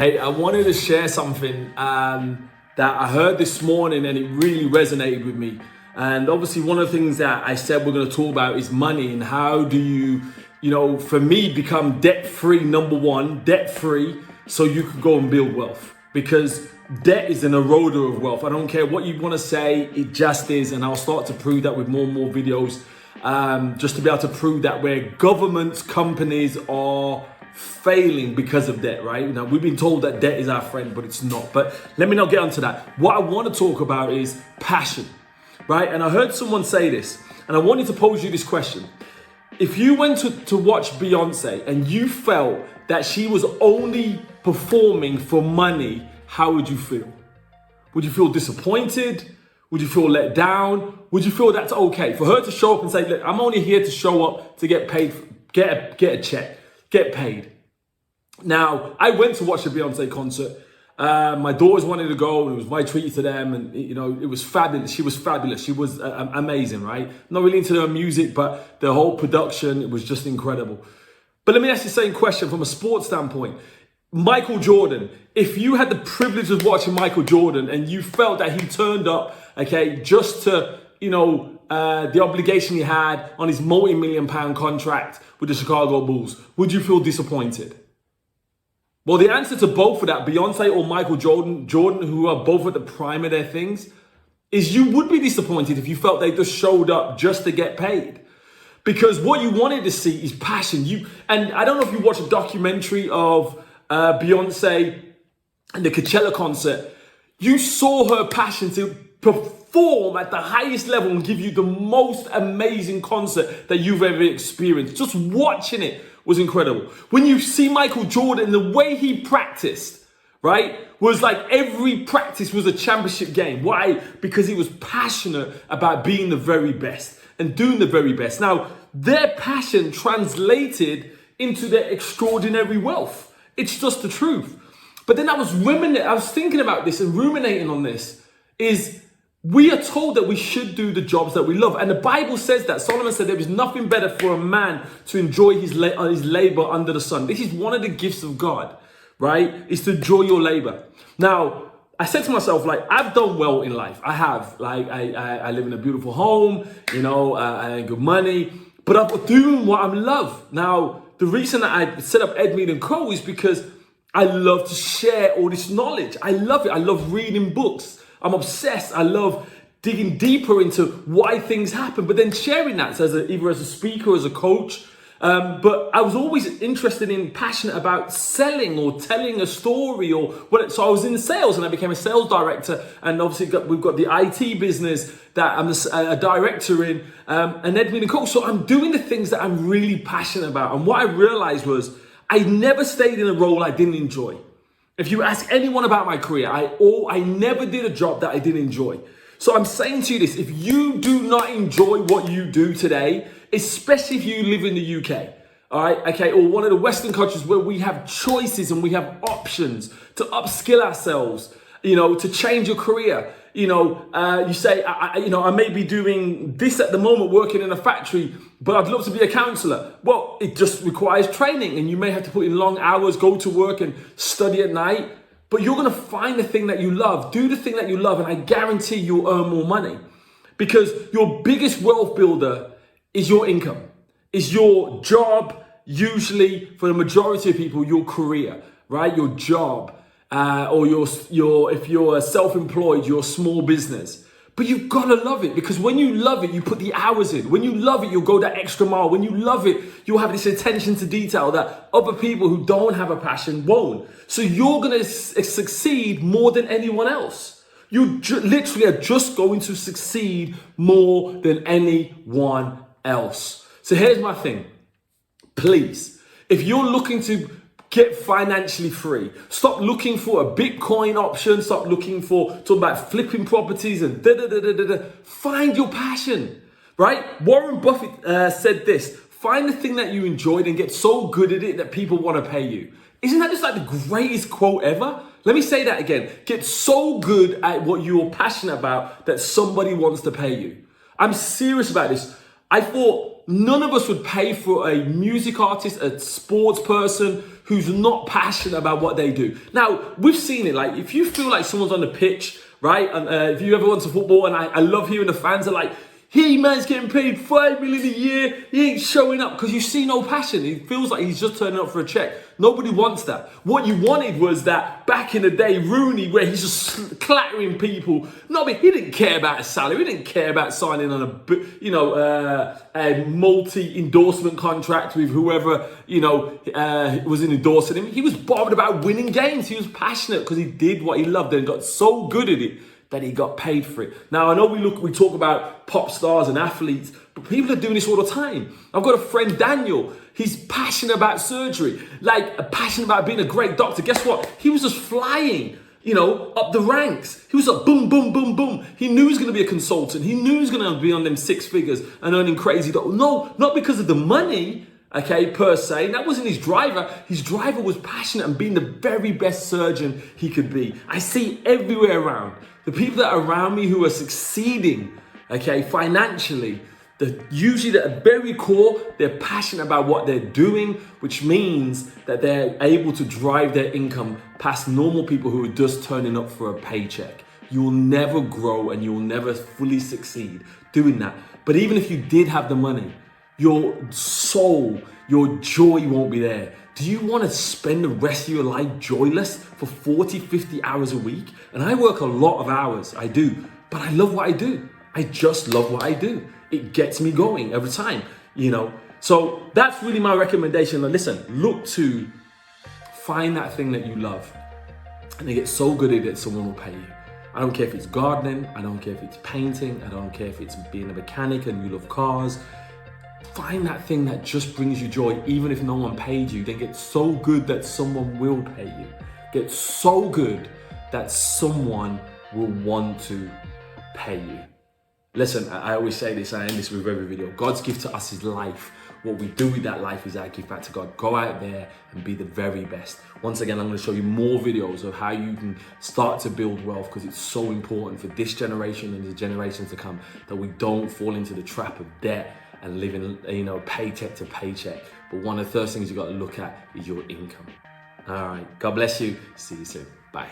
Hey, I wanted to share something that I heard this morning and it really resonated with me. And obviously one of the things that I said we're going to talk about is money and how do you, for me, become debt-free, number one, debt-free, so you can go and build wealth. Because debt is an eroder of wealth. I don't care what you want to say, it just is. And I'll start to prove that with more and more videos, just to be able to prove that where governments, companies are failing because of debt, right? Now, we've been told that debt is our friend, but it's not. But let me not get onto that. What I want to talk about is passion, right? And I heard someone say this, and I wanted to pose you this question. If you went to watch Beyonce and you felt that she was only performing for money, how would you feel? Would you feel disappointed? Would you feel let down? Would you feel that's okay? For her to show up and say, look, I'm only here to show up to get paid, get a check, get paid. Now, I went to watch the Beyonce concert. My daughters wanted to go, and it was my treat to them, and it was fabulous. She was fabulous. She was amazing, right? Not really into her music, but the whole production, it was just incredible. But let me ask you the same question from a sports standpoint. Michael Jordan, if you had the privilege of watching Michael Jordan and you felt that he turned up, okay, just to, the obligation he had on his multi-million-pound contract with the Chicago Bulls, would you feel disappointed? Well, the answer to both of that, Beyonce or Michael Jordan, who are both at the prime of their things, is you would be disappointed if you felt they just showed up just to get paid. Because what you wanted to see is passion. And I don't know if you watched a documentary of Beyonce and the Coachella concert. You saw her passion to perform at the highest level and give you the most amazing concert that you've ever experienced. Just watching it was incredible. When you see Michael Jordan, the way he practiced, right, was like every practice was a championship game. Why? Because he was passionate about being the very best and doing the very best. Now, their passion translated into their extraordinary wealth. It's just the truth. But then I was thinking about this and ruminating on this, is we are told that we should do the jobs that we love. And the Bible says that. Solomon said there is nothing better for a man to enjoy his labor under the sun. This is one of the gifts of God, right? Is to enjoy your labor. Now, I said to myself, I've done well in life. I have. I live in a beautiful home, I earn good money, but I'm doing what I love. Now, the reason that I set up Edmead & Co. is because I love to share all this knowledge. I love it. I love reading books. I'm obsessed. I love digging deeper into why things happen, but then sharing that either as a speaker, as a coach. But I was always interested in, passionate about selling or telling a story so I was in sales and I became a sales director. And obviously we've got the IT business that I'm a director in, and Edmead & Co. So I'm doing the things that I'm really passionate about. And what I realized was I never stayed in a role I didn't enjoy. If you ask anyone about my career, I never did a job that I didn't enjoy. So I'm saying to you this, if you do not enjoy what you do today, especially if you live in the UK, all right, okay, or one of the Western countries where we have choices and we have options to upskill ourselves, to change your career. You say, I may be doing this at the moment, working in a factory, but I'd love to be a counselor. Well, it just requires training and you may have to put in long hours, go to work and study at night, but you're going to find the thing that you love, do the thing that you love, and I guarantee you'll earn more money, because your biggest wealth builder is your income, is your job, usually for the majority of people, your career, right? Your job. Or if you're self-employed, your small business. But you've got to love it, because when you love it, you put the hours in. When you love it, you'll go that extra mile. When you love it, you'll have this attention to detail that other people who don't have a passion won't. So you're going to succeed more than anyone else. You literally are just going to succeed more than anyone else. So here's my thing. Please, if you're looking to get financially free, stop looking for a Bitcoin option, stop talking about flipping properties and Find your passion, right? Warren Buffett said this: find the thing that you enjoyed and get so good at it that people want to pay you. Isn't that just like the greatest quote ever? Let me say that again. Get so good at what you're passionate about that somebody wants to pay you. I'm serious about this. I thought none of us would pay for a music artist, a sports person who's not passionate about what they do. Now, we've seen it. Like, if you feel like someone's on the pitch, right? And if you ever went to football, and I love hearing the fans are like, he man's getting paid $5 million a year. He ain't showing up because you see no passion. He feels like he's just turning up for a check. Nobody wants that. What you wanted was that back in the day, Rooney, where he's just clattering people. He didn't care about his salary. He didn't care about signing on a multi-endorsement contract with whoever was endorsing him. He was bothered about winning games. He was passionate because he did what he loved and got so good at it that he got paid for it. Now, I know we talk about pop stars and athletes, but people are doing this all the time. I've got a friend, Daniel. He's passionate about surgery, passionate about being a great doctor. Guess what? He was just flying, up the ranks. He was like, boom, boom, boom, boom. He knew he was going to be a consultant. He knew he was going to be on them six figures and earning crazy dollars. No, not because of the money, per se. That wasn't his driver. His driver was passionate and being the very best surgeon he could be. I see everywhere around. The people that are around me who are succeeding, financially, usually at the very core, they're passionate about what they're doing, which means that they're able to drive their income past normal people who are just turning up for a paycheck. You'll never grow and you'll never fully succeed doing that. But even if you did have the money, your soul, your joy won't be there. Do you want to spend the rest of your life joyless for 40, 50 hours a week? And I work a lot of hours, I do, but I love what I do. I just love what I do. It gets me going every time, So that's really my recommendation. Listen, look to find that thing that you love and you get so good at it, someone will pay you. I don't care if it's gardening, I don't care if it's painting, I don't care if it's being a mechanic and you love cars. Find that thing that just brings you joy, even if no one paid you. Then get so good that someone will pay you. Get so good that someone will want to pay you. Listen, I always say this, I end this with every video. God's gift to us is life. What we do with that life is our gift back to God. Go out there and be the very best. Once again, I'm going to show you more videos of how you can start to build wealth, because it's so important for this generation and the generations to come that we don't fall into the trap of debt and living, paycheck to paycheck. But one of the first things you got to look at is your income. All right. God bless you. See you soon. Bye.